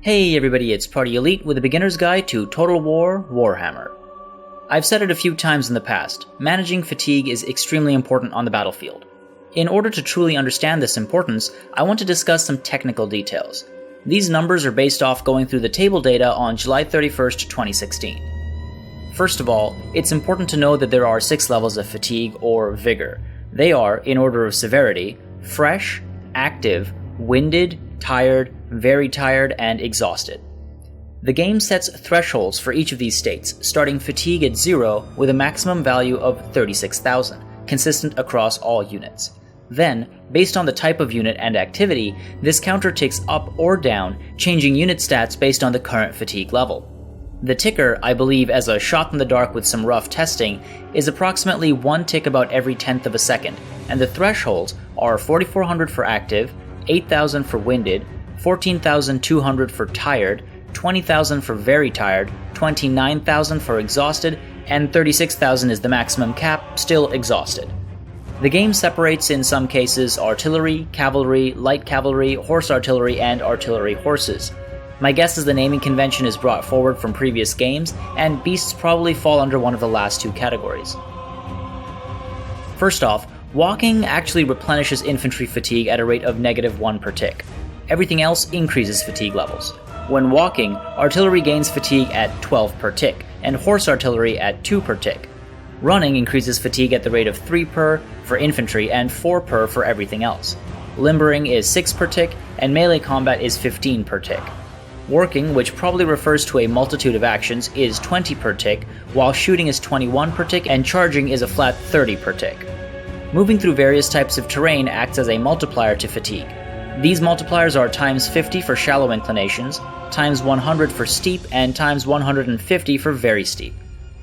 Hey everybody, it's Party Elite with a beginner's guide to Total War Warhammer. I've said it a few times in the past, managing fatigue is extremely important on the battlefield. In order to truly understand this importance, I want to discuss some technical details. These numbers are based off going through the table data on July 31st, 2016. First of all, it's important to know that there are 6 levels of fatigue or vigor. They are, in order of severity, fresh, active, winded, tired, very tired, and exhausted. The game sets thresholds for each of these states, starting fatigue at 0 with a maximum value of 36,000, consistent across all units. Then, based on the type of unit and activity, this counter ticks up or down, changing unit stats based on the current fatigue level. The ticker, I believe as a shot in the dark with some rough testing, is approximately 1 tick about every 10th of a second, and the thresholds are 4,400 for active, 8,000 for winded, 14,200 for tired, 20,000 for very tired, 29,000 for exhausted, and 36,000 is the maximum cap, still exhausted. The game separates in some cases artillery, cavalry, light cavalry, horse artillery, and artillery horses. My guess is the naming convention is brought forward from previous games, and beasts probably fall under one of the last 2 categories. First off, walking actually replenishes infantry fatigue at a rate of -1 per tick. Everything else increases fatigue levels. When walking, artillery gains fatigue at 12 per tick, and horse artillery at 2 per tick. Running increases fatigue at the rate of 3 per for infantry and 4 per for everything else. Limbering is 6 per tick, and melee combat is 15 per tick. Working, which probably refers to a multitude of actions, is 20 per tick, while shooting is 21 per tick, and charging is a flat 30 per tick. Moving through various types of terrain acts as a multiplier to fatigue. These multipliers are times 50 for shallow inclinations, times 100 for steep, and times 150 for very steep.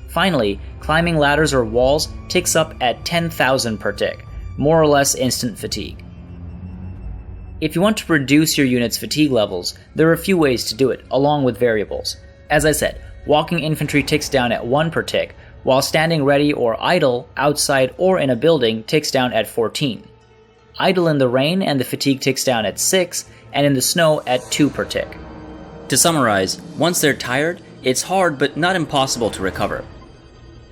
Finally, climbing ladders or walls ticks up at 10,000 per tick, more or less instant fatigue. If you want to reduce your unit's fatigue levels, there are a few ways to do it, along with variables. As I said, walking infantry ticks down at 1 per tick, while standing ready or idle, outside or in a building, ticks down at 14. Idle in the rain and the fatigue ticks down at 6, and in the snow at 2 per tick. To summarize, once they're tired, it's hard but not impossible to recover.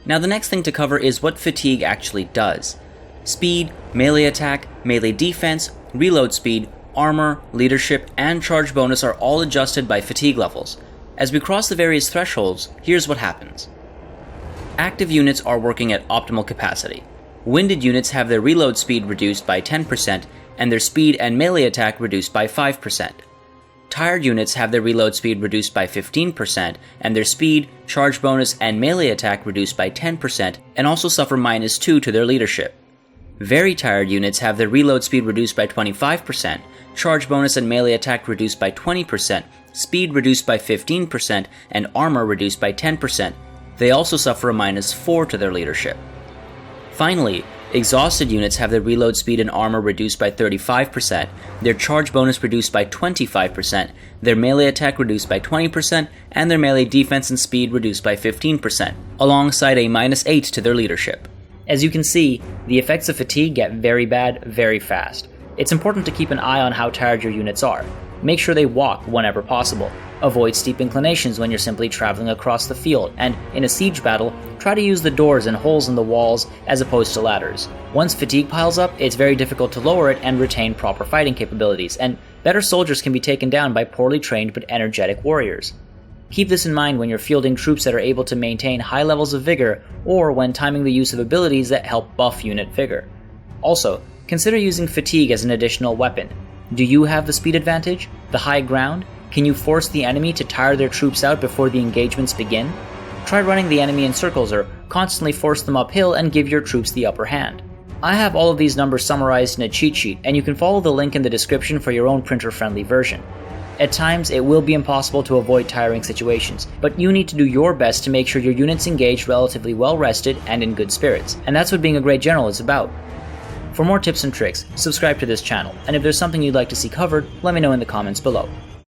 Now the next thing to cover is what fatigue actually does. Speed, melee attack, melee defense, reload speed, armor, leadership, and charge bonus are all adjusted by fatigue levels. As we cross the various thresholds, here's what happens. Active units are working at optimal capacity. Winded units have their reload speed reduced by 10% and their speed and melee attack reduced by 5%. Tired units have their reload speed reduced by 15% and their speed, charge bonus, and melee attack reduced by 10% and also suffer -2 to their leadership. Very tired units have their reload speed reduced by 25%, charge bonus and melee attack reduced by 20%, speed reduced by 15%, and armor reduced by 10%. They also suffer a -4 to their leadership. Finally, exhausted units have their reload speed and armor reduced by 35%, their charge bonus reduced by 25%, their melee attack reduced by 20%, and their melee defense and speed reduced by 15%, alongside a -8 to their leadership. As you can see, the effects of fatigue get very bad very fast. It's important to keep an eye on how tired your units are. Make sure they walk whenever possible. Avoid steep inclinations when you're simply traveling across the field, and in a siege battle, try to use the doors and holes in the walls as opposed to ladders. Once fatigue piles up, it's very difficult to lower it and retain proper fighting capabilities, and better soldiers can be taken down by poorly trained but energetic warriors. Keep this in mind when you're fielding troops that are able to maintain high levels of vigor, or when timing the use of abilities that help buff unit vigor. Also, consider using fatigue as an additional weapon. Do you have the speed advantage? The high ground? Can you force the enemy to tire their troops out before the engagements begin? Try running the enemy in circles or constantly force them uphill and give your troops the upper hand. I have all of these numbers summarized in a cheat sheet, and you can follow the link in the description for your own printer-friendly version. At times, it will be impossible to avoid tiring situations, but you need to do your best to make sure your units engage relatively well rested and in good spirits, and that's what being a great general is about. For more tips and tricks, subscribe to this channel, and if there's something you'd like to see covered, let me know in the comments below.